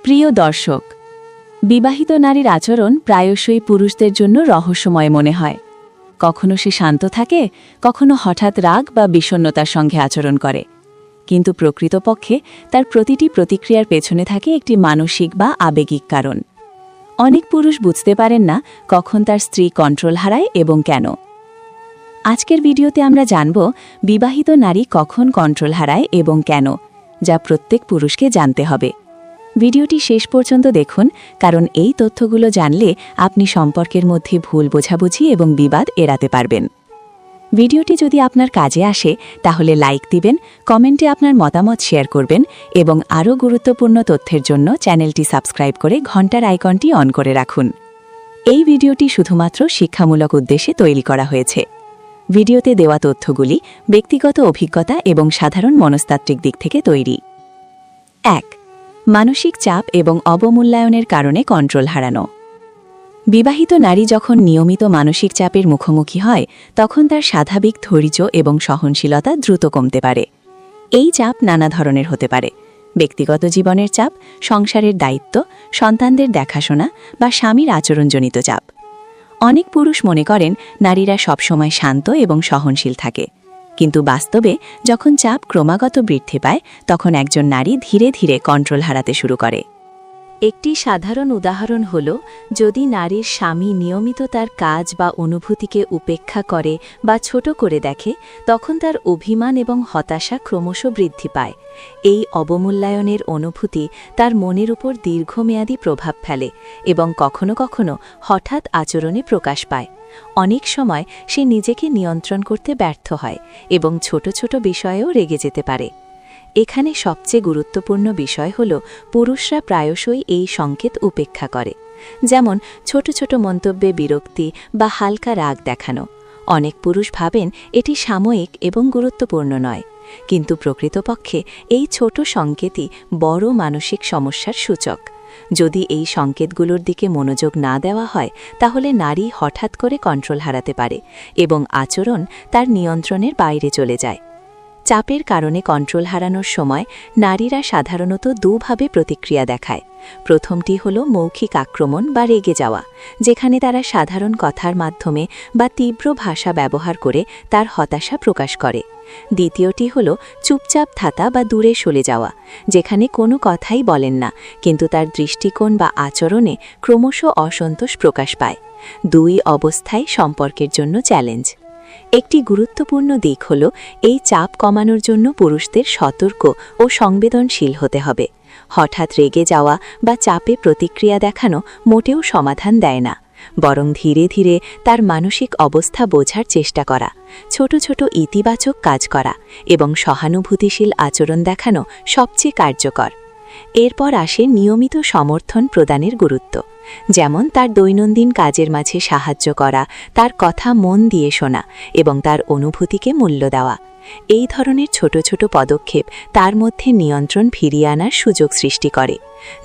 প্রিয় দর্শক, বিবাহিত নারীর আচরণ প্রায়শই পুরুষদের জন্য রহস্যময় মনে হয়। কখনো সে শান্ত থাকে, কখনো হঠাৎ রাগ বা বিষণ্ণতার সঙ্গে আচরণ করে। কিন্তু প্রকৃতপক্ষে তার প্রতিটি প্রতিক্রিয়ার পেছনে থাকে একটি মানসিক বা আবেগিক কারণ। অনেক পুরুষ বুঝতে পারেন না কখন তার স্ত্রী কন্ট্রোল হারায় এবং কেন। আজকের ভিডিওতে আমরা জানব বিবাহিত নারী কখন কন্ট্রোল হারায় এবং কেন, যা প্রত্যেক পুরুষকে জানতে হবে। ভিডিওটি শেষ পর্যন্ত দেখুন, কারণ এই তথ্যগুলো জানলে আপনি সম্পর্কের মধ্যে ভুল বোঝাবুঝি এবং বিবাদ এড়াতে পারবেন। ভিডিওটি যদি আপনার কাজে আসে তাহলে লাইক দিবেন, কমেন্টে আপনার মতামত শেয়ার করবেন এবং আরও গুরুত্বপূর্ণ তথ্যের জন্য চ্যানেলটি সাবস্ক্রাইব করে ঘন্টার আইকনটি অন করে রাখুন। এই ভিডিওটি শুধুমাত্র শিক্ষামূলক উদ্দেশ্যে তৈরি করা হয়েছে। ভিডিওতে দেওয়া তথ্যগুলি ব্যক্তিগত অভিজ্ঞতা এবং সাধারণ মনস্তাত্ত্বিক দিক থেকে তৈরি। ১. মানসিক চাপ এবং অবমূল্যায়নের কারণে কন্ট্রোল হারানো। বিবাহিত নারী যখন নিয়মিত মানসিক চাপের মুখোমুখি হয়, তখন তার স্বাভাবিক ধৈর্য এবং সহনশীলতা দ্রুত কমতে পারে। এই চাপ নানা ধরনের হতে পারে: ব্যক্তিগত জীবনের চাপ, সংসারের দায়িত্ব, সন্তানদের দেখাশোনা বা স্বামীর আচরণজনিত চাপ। অনেক পুরুষ মনে করেন নারীরা সবসময় শান্ত এবং সহনশীল থাকে, কিন্তু বাস্তবে যখন চাপ ক্রমাগত বৃদ্ধি পায় তখন একজন নারী ধীরে ধীরে কন্ট্রোল হারাতে শুরু করে। একটি সাধারণ উদাহরণ হল, যদি নারীর স্বামী নিয়মিত তার কাজ বা অনুভূতিকে উপেক্ষা করে বা ছোট করে দেখে, তখন তার অভিমান এবং হতাশা ক্রমশ বৃদ্ধি পায়। এই অবমূল্যায়নের অনুভূতি তার মনের উপর দীর্ঘমেয়াদী প্রভাব ফেলে এবং কখনো কখনো হঠাৎ আচরণে প্রকাশ পায়। অনেক সময় সে নিজেকে নিয়ন্ত্রণ করতে ব্যর্থ হয় এবং ছোট ছোট বিষয়েও রেগে যেতে পারে। এখানে সবচেয়ে গুরুত্বপূর্ণ বিষয় হল, পুরুষরা প্রায়শই এই সংকেত উপেক্ষা করে, যেমন ছোট ছোট মন্তব্যে বিরক্তি বা হালকা রাগ দেখানো। অনেক পুরুষ ভাবেন এটি সাময়িক এবং গুরুত্বপূর্ণ নয়, কিন্তু প্রকৃতপক্ষে এই ছোট সংকেতই বড় মানসিক সমস্যার সূচক। যদি এই সংকেতগুলোর দিকে মনোযোগ না দেওয়া হয়, তাহলে নারী হঠাৎ করে কন্ট্রোল হারাতে পারে এবং আচরণ তার নিয়ন্ত্রণের বাইরে চলে যায়। চাপের কারণে কন্ট্রোল হারানোর সময় নারীরা সাধারণত দুভাবে প্রতিক্রিয়া দেখায়। প্রথমটি হল মৌখিক আক্রমণ বা রেগে যাওয়া, যেখানে তারা সাধারণ কথার মাধ্যমে বা তীব্র ভাষা ব্যবহার করে তার হতাশা প্রকাশ করে। দ্বিতীয়টি হল চুপচাপ থাকা বা দূরে সরে যাওয়া, যেখানে কোনো কথাই বলেন না, কিন্তু তার দৃষ্টিকোণ বা আচরণে ক্রমশ অসন্তোষ প্রকাশ পায়। দুই অবস্থায় সম্পর্কের জন্য চ্যালেঞ্জ। একটি গুরুত্বপূর্ণ দিক হল, এই চাপ কমানোর জন্য পুরুষদের সতর্ক ও সংবেদনশীল হতে হবে। হঠাৎ রেগে যাওয়া বা চাপে প্রতিক্রিয়া দেখানো মোটেও সমাধান দেয় না, বরং ধীরে ধীরে তার মানসিক অবস্থা বোঝার চেষ্টা করা, ছোট ছোট ইতিবাচক কাজ করা এবং সহানুভূতিশীল আচরণ দেখানো সবচেয়ে কার্যকর। এরপর আসে নিয়মিত সমর্থন প্রদানের গুরুত্ব, যেমন তার দৈনন্দিন কাজের মাঝে সাহায্য করা, তার কথা মন দিয়ে শোনা এবং তার অনুভূতিকে মূল্য দেওয়া। এই ধরনের ছোট ছোট পদক্ষেপ তার মধ্যে নিয়ন্ত্রণ ফিরিয়ে আনার সুযোগ সৃষ্টি করে।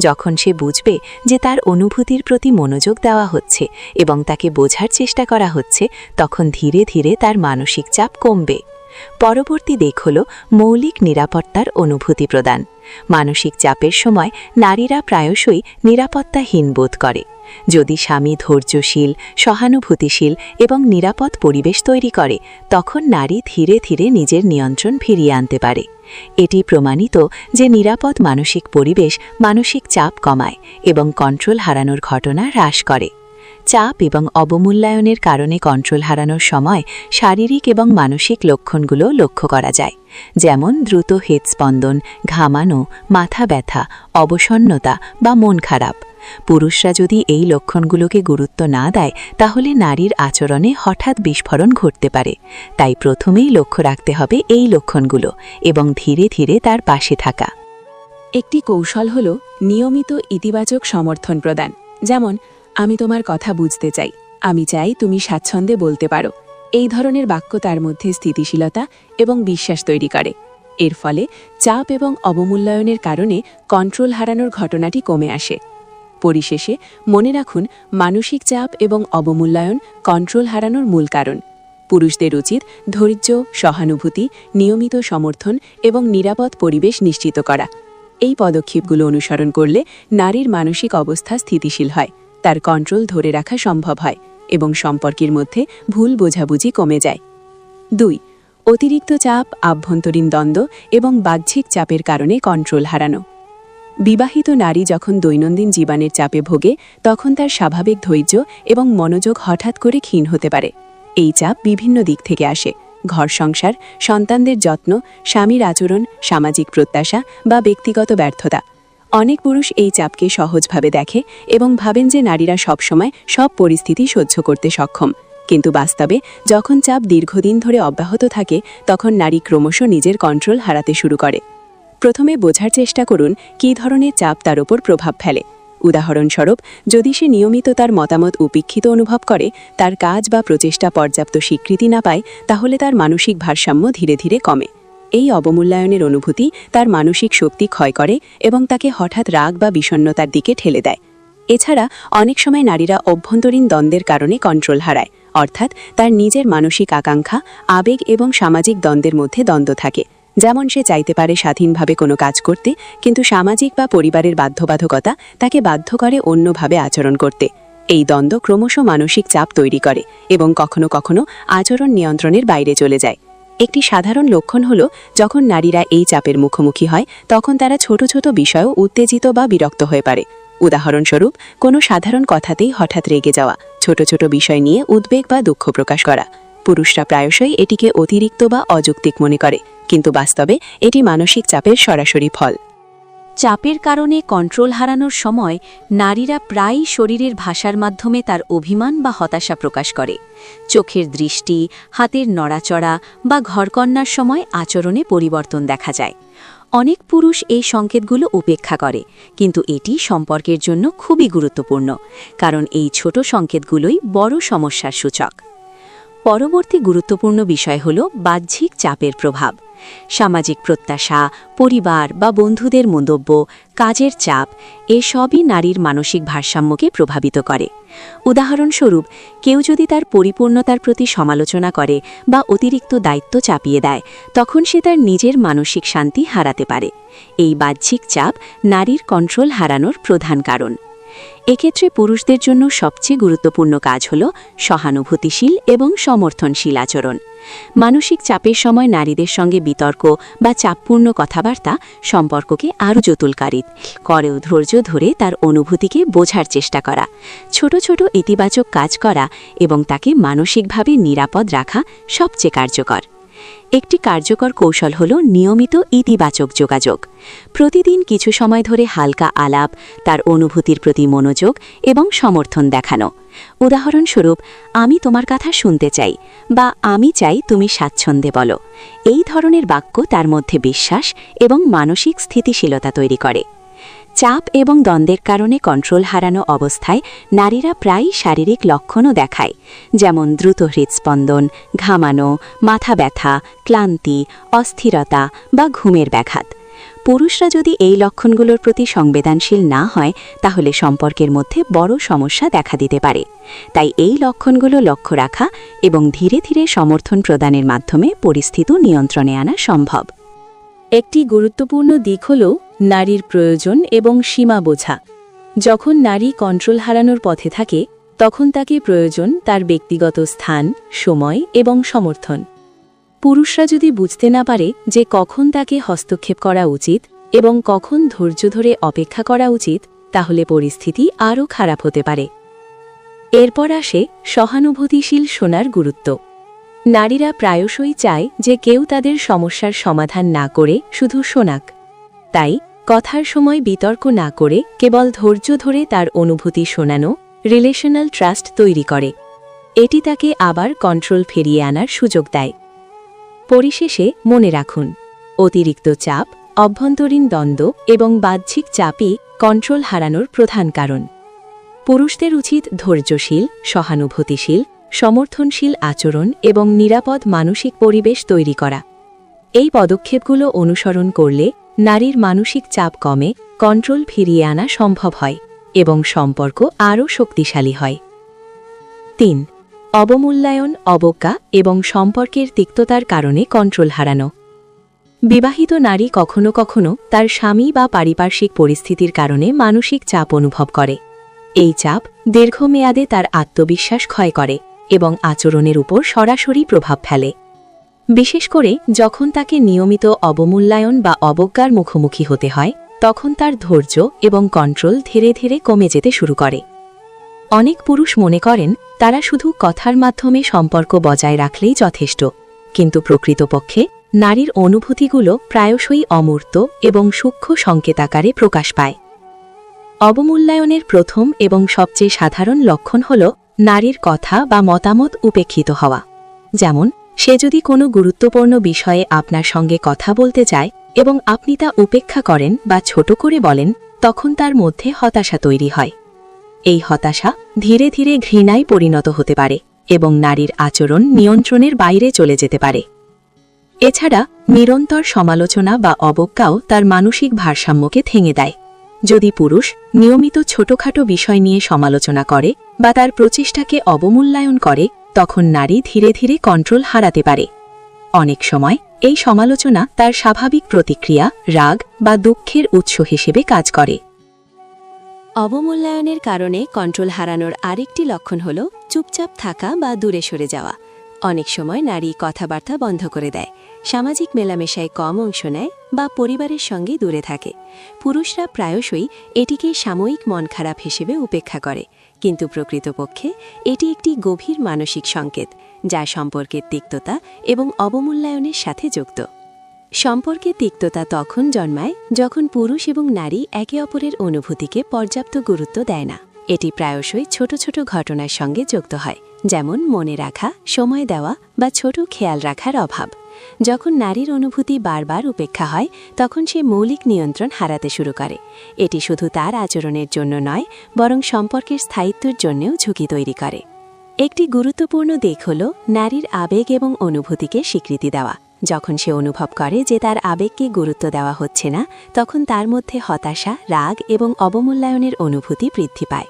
যখন সে বুঝবে যে তার অনুভূতির প্রতি মনোযোগ দেওয়া হচ্ছে এবং তাকে বোঝার চেষ্টা করা হচ্ছে, তখন ধীরে ধীরে তার মানসিক চাপ কমবে। পরবর্তী দিক হল মৌলিক নিরাপত্তার অনুভূতি প্রদান। মানসিক চাপের সময় নারীরা প্রায়শই নিরাপত্তাহীন বোধ করে। যদি স্বামী ধৈর্যশীল, সহানুভূতিশীল এবং নিরাপদ পরিবেশ তৈরি করে, তখন নারী ধীরে ধীরে নিজের নিয়ন্ত্রণ ফিরিয়ে আনতে পারে। এটি প্রমাণিত যে নিরাপদ মানসিক পরিবেশ মানসিক চাপ কমায় এবং কন্ট্রোল হারানোর ঘটনা হ্রাস করে। চাপ এবং অবমূল্যায়নের কারণে কন্ট্রোল হারানোর সময় শারীরিক এবং মানসিক লক্ষণগুলো লক্ষ্য করা যায়, যেমন দ্রুত হৃদস্পন্দন, ঘামানো, মাথা ব্যথা, অবসন্নতা বা মন খারাপ। পুরুষরা যদি এই লক্ষণগুলোকে গুরুত্ব না দেয়, তাহলে নারীর আচরণে হঠাৎ বিস্ফোরণ ঘটতে পারে। তাই প্রথমেই লক্ষ্য রাখতে হবে এই লক্ষণগুলো এবং ধীরে ধীরে তার পাশে থাকা। একটি কৌশল হল নিয়মিত ইতিবাচক সমর্থন প্রদান, যেমন আমি তোমার কথা বুঝতে চাই, আমি চাই তুমি স্বাচ্ছন্দ্যে বলতে পারো। এই ধরনের বাক্য তার মধ্যে স্থিতিশীলতা এবং বিশ্বাস তৈরি করে। এর ফলে চাপ এবং অবমূল্যায়নের কারণে কন্ট্রোল হারানোর ঘটনাটি কমে আসে। পরিশেষে মনে রাখুন, মানসিক চাপ এবং অবমূল্যায়ন কন্ট্রোল হারানোর মূল কারণ। পুরুষদের উচিত ধৈর্য, সহানুভূতি, নিয়মিত সমর্থন এবং নিরাপদ পরিবেশ নিশ্চিত করা। এই পদক্ষেপগুলো অনুসরণ করলে নারীর মানসিক অবস্থা স্থিতিশীল হয়, তার কন্ট্রোল ধরে রাখা সম্ভব হয় এবং সম্পর্কের মধ্যে ভুল বোঝাবুঝি কমে যায়। 2. অতিরিক্ত চাপ, আভ্যন্তরীণ দ্বন্দ্ব এবং বাহ্যিক চাপের কারণে কন্ট্রোল হারানো। বিবাহিত নারী যখন দৈনন্দিন জীবনের চাপে ভোগে তখন তার স্বাভাবিক ধৈর্য এবং মনোযোগ হঠাৎ করে ক্ষীণ হতে পারে। এই চাপ বিভিন্ন দিক থেকে আসে: ঘর সংসার, সন্তানদের যত্ন, স্বামীর আচরণ, সামাজিক প্রত্যাশা বা ব্যক্তিগত ব্যর্থতা। অনেক পুরুষ এই চাপকে সহজভাবে দেখে এবং ভাবেন যে নারীরা সবসময় সব পরিস্থিতি সহ্য করতে সক্ষম। কিন্তু বাস্তবে যখন চাপ দীর্ঘদিন ধরে অব্যাহত থাকে তখন নারী ক্রমশ নিজের কন্ট্রোল হারাতে শুরু করে। প্রথমে বোঝার চেষ্টা করুন কী ধরনের চাপ তার উপর প্রভাব ফেলে। উদাহরণস্বরূপ, যদি সে নিয়মিত তার মতামত উপেক্ষিত অনুভব করে, তার কাজ বা প্রচেষ্টা পর্যাপ্ত স্বীকৃতি না পায়, তাহলে তার মানসিক ভারসাম্য ধীরে ধীরে কমে। এই অবমূল্যায়নের অনুভূতি তার মানসিক শক্তি ক্ষয় করে এবং তাকে হঠাৎ রাগ বা বিষণ্ণতার দিকে ঠেলে দেয়। এছাড়া অনেক সময় নারীরা অভ্যন্তরীণ দ্বন্দ্বের কারণে কন্ট্রোল হারায়, অর্থাৎ তার নিজের মানসিক আকাঙ্ক্ষা, আবেগ এবং সামাজিক দ্বন্দ্বের মধ্যে দ্বন্দ্ব থাকে। যেমন সে চাইতে পারে স্বাধীনভাবে কোনো কাজ করতে, কিন্তু সামাজিক বা পরিবারের বাধ্যবাধকতা তাকে বাধ্য করে অন্যভাবে আচরণ করতে। এই দ্বন্দ্ব ক্রমশ মানসিক চাপ তৈরি করে এবং কখনো কখনো আচরণ নিয়ন্ত্রণের বাইরে চলে যায়। একটি সাধারণ লক্ষণ হল, যখন নারীরা এই চাপের মুখোমুখি হয় তখন তারা ছোট ছোট বিষয়েও উত্তেজিত বা বিরক্ত হয়ে পারে। উদাহরণস্বরূপ, কোনো সাধারণ কথাতেই হঠাৎ রেগে যাওয়া, ছোট ছোট বিষয় নিয়ে উদ্বেগ বা দুঃখ প্রকাশ করা। পুরুষরা প্রায়শই এটিকে অতিরিক্ত বা অযৌক্তিক মনে করে, কিন্তু বাস্তবে এটি মানসিক চাপের সরাসরি ফল। চাপের কারণে কন্ট্রোল হারানোর সময় নারীরা প্রায়ই শরীরের ভাষার মাধ্যমে তার অভিমান বা হতাশা প্রকাশ করে। চোখের দৃষ্টি, হাতের নড়াচড়া বা ঘরকন্নার সময় আচরণে পরিবর্তন দেখা যায়। অনেক পুরুষ এই সংকেতগুলো উপেক্ষা করে, কিন্তু এটি সম্পর্কের জন্য খুবই গুরুত্বপূর্ণ, কারণ এই ছোট সংকেতগুলোই বড় সমস্যার সূচক। পরবর্তী গুরুত্বপূর্ণ বিষয় হল বাহ্যিক চাপের প্রভাব। সামাজিক প্রত্যাশা, পরিবার বা বন্ধুদের মন্তব্য, কাজের চাপ, এসবই নারীর মানসিক ভারসাম্যকে প্রভাবিত করে। উদাহরণস্বরূপ, কেউ যদি তার পরিপূর্ণতার প্রতি সমালোচনা করে বা অতিরিক্ত দায়িত্ব চাপিয়ে দেয়, তখন সে তার নিজের মানসিক শান্তি হারাতে পারে। এই বাহ্যিক চাপ নারীর কন্ট্রোল হারানোর প্রধান কারণ। এক্ষেত্রে পুরুষদের জন্য সবচেয়ে গুরুত্বপূর্ণ কাজ হল সহানুভূতিশীল এবং সমর্থনশীল আচরণ। মানসিক চাপের সময় নারীদের সঙ্গে বিতর্ক বা চাপপূর্ণ কথাবার্তা সম্পর্ককে আরও জটিলকারী করেও ধৈর্য ধরে তার অনুভূতিকে বোঝার চেষ্টা করা, ছোট ছোট ইতিবাচক কাজ করা এবং তাকে মানসিকভাবে নিরাপদ রাখা সবচেয়ে কার্যকর। একটি কার্যকর কৌশল হল নিয়মিত ইতিবাচক যোগাযোগ। প্রতিদিন কিছু সময় ধরে হালকা আলাপ, তার অনুভূতির প্রতি মনোযোগ এবং সমর্থন দেখানো। উদাহরণস্বরূপ, আমি তোমার কথা শুনতে চাই বা আমি চাই তুমি স্বাচ্ছন্দ্যে বলো। এই ধরনের বাক্য তার মধ্যে বিশ্বাস এবং মানসিক স্থিতিশীলতা তৈরি করে। চাপ এবং দ্বন্দ্বের কারণে কন্ট্রোল হারানো অবস্থায় নারীরা প্রায়ই শারীরিক লক্ষণও দেখায়, যেমন দ্রুত হৃদস্পন্দন, ঘামানো, মাথা ব্যথা, ক্লান্তি, অস্থিরতা বা ঘুমের ব্যাঘাত। পুরুষরা যদি এই লক্ষণগুলোর প্রতি সংবেদনশীল না হয়, তাহলে সম্পর্কের মধ্যে বড় সমস্যা দেখা দিতে পারে। তাই এই লক্ষণগুলো লক্ষ্য রাখা এবং ধীরে ধীরে সমর্থন প্রদানের মাধ্যমে পরিস্থিতি নিয়ন্ত্রণে আনা সম্ভব। একটি গুরুত্বপূর্ণ দিক হল নারীর প্রয়োজন এবং সীমা বোঝা। যখন নারী কন্ট্রোল হারানোর পথে থাকে, তখন তাকে প্রয়োজন তার ব্যক্তিগত স্থান, সময় এবং সমর্থন। পুরুষরা যদি বুঝতে না পারে যে কখন তাকে হস্তক্ষেপ করা উচিত এবং কখন ধৈর্য ধরে অপেক্ষা করা উচিত, তাহলে পরিস্থিতি আরও খারাপ হতে পারে। এরপর আসে সহানুভূতিশীল শোনার গুরুত্ব। নারীরা প্রায়শই চায় যে কেউ তাদের সমস্যার সমাধান না করে শুধু শোনাক। তাই কথার সময় বিতর্ক না করে কেবল ধৈর্য ধরে তার অনুভূতি শোনানো রিলেশনাল ট্রাস্ট তৈরি করে। এটি তাকে আবার কন্ট্রোল ফিরিয়ে আনার সুযোগ দেয়। পরিশেষে মনে রাখুন, অতিরিক্ত চাপ, অভ্যন্তরীণ দ্বন্দ্ব এবং বাহ্যিক চাপই কন্ট্রোল হারানোর প্রধান কারণ। পুরুষদের উচিত ধৈর্যশীল, সহানুভূতিশীল, সমর্থনশীল আচরণ এবং নিরাপদ মানসিক পরিবেশ তৈরি করা। এই পদক্ষেপগুলো অনুসরণ করলে নারীর মানসিক চাপ কমে, কন্ট্রোল ফিরিয়ে আনা সম্ভব হয় এবং সম্পর্ক আরও শক্তিশালী হয়। 3. অবমূল্যায়ন, অবজ্ঞা এবং সম্পর্কের তিক্ততার কারণে কন্ট্রোল হারানো। বিবাহিত নারী কখনো কখনো তার স্বামী বা পারিপার্শ্বিক পরিস্থিতির কারণে মানসিক চাপ অনুভব করে। এই চাপ দীর্ঘমেয়াদে তার আত্মবিশ্বাস ক্ষয় করে এবং আচরণের উপর সরাসরি প্রভাব ফেলে। বিশেষ করে যখন তাকে নিয়মিত অবমূল্যায়ন বা অবজ্ঞার মুখোমুখি হতে হয়, তখন তার ধৈর্য এবং কন্ট্রোল ধীরে ধীরে কমে যেতে শুরু করে। অনেক পুরুষ মনে করেন তারা শুধু কথার মাধ্যমে সম্পর্ক বজায় রাখলেই যথেষ্ট, কিন্তু প্রকৃতপক্ষে নারীর অনুভূতিগুলো প্রায়শই অমূর্ত এবং সূক্ষ্ম সংকেতাকারে প্রকাশ পায়। অবমূল্যায়নের প্রথম এবং সবচেয়ে সাধারণ লক্ষণ হল নারীর কথা বা মতামত উপেক্ষিত হওয়া। যেমন, সে যদি কোনো গুরুত্বপূর্ণ বিষয়ে আপনার সঙ্গে কথা বলতে চায় এবং আপনি তা উপেক্ষা করেন বা ছোট করে বলেন, তখন তার মধ্যে হতাশা তৈরি হয়। এই হতাশা ধীরে ধীরে ঘৃণায় পরিণত হতে পারে এবং নারীর আচরণ নিয়ন্ত্রণের বাইরে চলে যেতে পারে। এছাড়া নিরন্তর সমালোচনা বা অবজ্ঞাও তার মানসিক ভারসাম্যকে ভেঙে দেয়। যদি পুরুষ নিয়মিত ছোটখাটো বিষয় নিয়ে সমালোচনা করে বা তার প্রচেষ্টাকে অবমূল্যায়ন করে, তখন নারী ধীরে ধীরে কন্ট্রোল হারাতে পারে। অনেক সময় এই সমালোচনা তার স্বাভাবিক প্রতিক্রিয়া, রাগ বা দুঃখের উৎস হিসেবে কাজ করে। অবমূল্যায়নের কারণে কন্ট্রোল হারানোর আরেকটি লক্ষণ হল চুপচাপ থাকা বা দূরে সরে যাওয়া। অনেক সময় নারী কথাবার্তা বন্ধ করে দেয়, সামাজিক মেলামেশায় কম অংশ নেয় বা পরিবারের সঙ্গে দূরে থাকে। পুরুষরা প্রায়শই এটিকে সাময়িক মন খারাপ হিসেবে উপেক্ষা করে, কিন্তু প্রকৃতপক্ষে এটি একটি গভীর মানসিক সংকেত, যা সম্পর্কের তিক্ততা এবং অবমূল্যায়নের সাথে যুক্ত। সম্পর্কে তিক্ততা তখন জন্মায় যখন পুরুষ এবং নারী একে অপরের অনুভূতিকে পর্যাপ্ত গুরুত্ব দেয় না। এটি প্রায়শই ছোট ছোট ঘটনার সঙ্গে যুক্ত হয়, যেমন মনে রাখা, সময় দেওয়া বা ছোট খেয়াল রাখার অভাব। যখন নারীর অনুভূতি বারবার উপেক্ষা হয়, তখন সে মৌলিক নিয়ন্ত্রণ হারাতে শুরু করে। এটি শুধু তার আচরণের জন্য নয়, বরং সম্পর্কের স্থায়িত্বের জন্যও ঝুঁকি তৈরি করে। একটি গুরুত্বপূর্ণ দিক হল নারীর আবেগ এবং অনুভূতিকে স্বীকৃতি দেওয়া। যখন সে অনুভব করে যে তার আবেগকে গুরুত্ব দেওয়া হচ্ছে না, তখন তার মধ্যে হতাশা, রাগ এবং অবমূল্যায়নের অনুভূতি বৃদ্ধি পায়।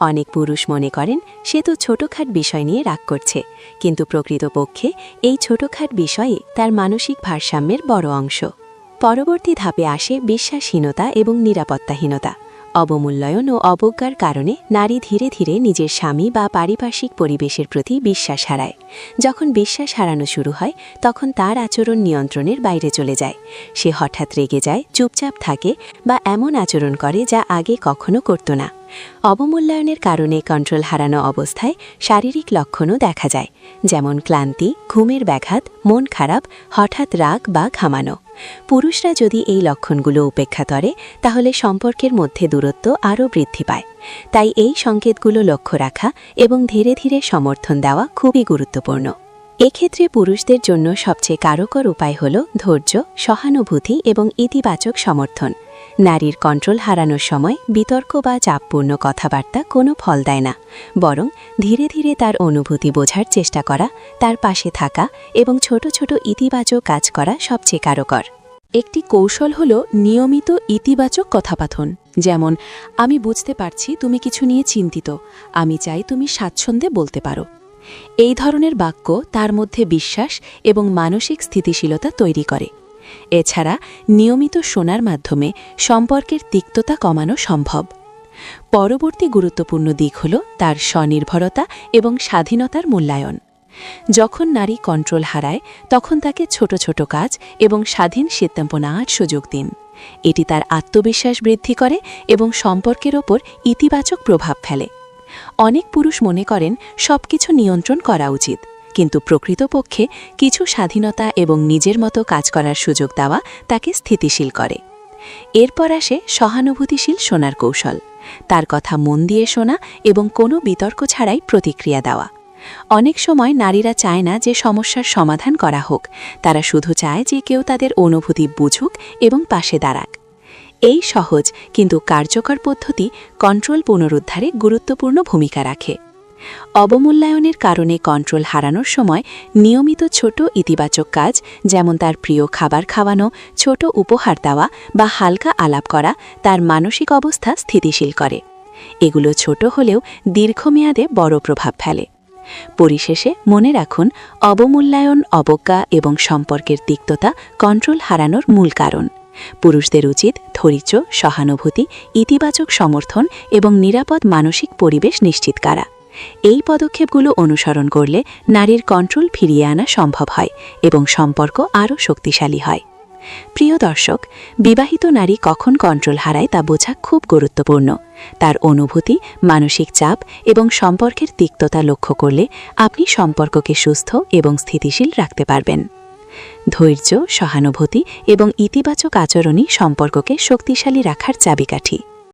অনেক পুরুষ মনে করেন সে তো ছোটখাট বিষয় নিয়ে রাগ করছে, কিন্তু প্রকৃতপক্ষে এই ছোটখাট বিষয়ে তার মানসিক ভারসাম্যের বড় অংশ। পরবর্তী ধাপে আসে বিশ্বাসহীনতা এবং নিরাপত্তাহীনতা। অবমূল্যায়ন ও অবজ্ঞার কারণে নারী ধীরে ধীরে নিজের স্বামী বা পারিপার্শ্বিক পরিবেশের প্রতি বিশ্বাস হারায়। যখন বিশ্বাস হারানো শুরু হয়, তখন তার আচরণ নিয়ন্ত্রণের বাইরে চলে যায়। সে হঠাৎ রেগে যায়, চুপচাপ থাকে বা এমন আচরণ করে যা আগে কখনো করত না। অবমূল্যায়নের কারণে কন্ট্রোল হারানো অবস্থায় শারীরিক লক্ষণও দেখা যায়, যেমন ক্লান্তি, ঘুমের ব্যাঘাত, মন খারাপ, হঠাৎ রাগ বা ঘামানো। পুরুষরা যদি এই লক্ষণগুলো উপেক্ষা করে, তাহলে সম্পর্কের মধ্যে দূরত্ব আরও বৃদ্ধি পায়। তাই এই সংকেতগুলো লক্ষ্য রাখা এবং ধীরে ধীরে সমর্থন দেওয়া খুবই গুরুত্বপূর্ণ। এক্ষেত্রে পুরুষদের জন্য সবচেয়ে কার্যকর উপায় হল ধৈর্য, সহানুভূতি এবং ইতিবাচক সমর্থন। নারীর কন্ট্রোল হারানোর সময় বিতর্ক বা চাপপূর্ণ কথাবার্তা কোনো ফল দেয় না, বরং ধীরে ধীরে তার অনুভূতি বোঝার চেষ্টা করা, তার পাশে থাকা এবং ছোট ছোট ইতিবাচক কাজ করা সবচেয়ে কার্যকর। একটি কৌশল হল নিয়মিত ইতিবাচক কথাপাথন, যেমন আমি বুঝতে পারছি তুমি কিছু নিয়ে চিন্তিত, আমি চাই তুমি স্বাচ্ছন্দ্যে বলতে পারো। এই ধরনের বাক্য তার মধ্যে বিশ্বাস এবং মানসিক স্থিতিশীলতা তৈরি করে। এছাড়া নিয়মিত শোনার মাধ্যমে সম্পর্কের তিক্ততা কমানো সম্ভব। পরবর্তী গুরুত্বপূর্ণ দিক হল তার স্বনির্ভরতা এবং স্বাধীনতার মূল্যায়ন। যখন নারী কন্ট্রোল হারায়, তখন তাকে ছোট ছোট কাজ এবং স্বাধীন সিদ্ধান্ত নেওয়ার সুযোগ দিন। এটি তার আত্মবিশ্বাস বৃদ্ধি করে এবং সম্পর্কের ওপর ইতিবাচক প্রভাব ফেলে। অনেক পুরুষ মনে করেন সবকিছু নিয়ন্ত্রণ করা উচিত, কিন্তু প্রকৃতপক্ষে কিছু স্বাধীনতা এবং নিজের মতো কাজ করার সুযোগ দেওয়া তাকে স্থিতিশীল করে। এরপর আসে সহানুভূতিশীল শোনার কৌশল। তার কথা মন দিয়ে শোনা এবং কোনো বিতর্ক ছাড়াই প্রতিক্রিয়া দেওয়া। অনেক সময় নারীরা চায় না যে সমস্যার সমাধান করা হোক, তারা শুধু চায় যে কেউ তাদের অনুভূতি বুঝুক এবং পাশে দাঁড়াক। এই সহজ কিন্তু কার্যকর পদ্ধতি কন্ট্রোল পুনরুদ্ধারে গুরুত্বপূর্ণ ভূমিকা রাখে। অবমূল্যায়নের কারণে কন্ট্রোল হারানোর সময় নিয়মিত ছোট ইতিবাচক কাজ, যেমন তার প্রিয় খাবার খাওয়ানো, ছোট উপহার দেওয়া বা হালকা আলাপ করা, তার মানসিক অবস্থা স্থিতিশীল করে। এগুলো ছোট হলেও দীর্ঘমেয়াদে বড় প্রভাব ফেলে। পরিশেষে মনে রাখুন, অবমূল্যায়ন, অবজ্ঞা এবং সম্পর্কের তিক্ততা কন্ট্রোল হারানোর মূল কারণ। পুরুষদের উচিত ধৈর্য, সহানুভূতি, ইতিবাচক সমর্থন এবং নিরাপদ মানসিক পরিবেশ নিশ্চিত করা। এই পদক্ষেপগুলো অনুসরণ করলে নারীর কন্ট্রোল ফিরিয়ে আনা সম্ভব হয় এবং সম্পর্ক আরও শক্তিশালী হয়। প্রিয় দর্শক, বিবাহিত নারী কখন কন্ট্রোল হারায় তা বোঝা খুব গুরুত্বপূর্ণ। তার অনুভূতি, মানসিক চাপ এবং সম্পর্কের তিক্ততা লক্ষ্য করলে আপনি সম্পর্ককে সুস্থ এবং স্থিতিশীল রাখতে পারবেন। ধৈর্য, সহানুভূতি এবং ইতিবাচক আচরণই সম্পর্ককে শক্তিশালী রাখার চাবিকাঠি।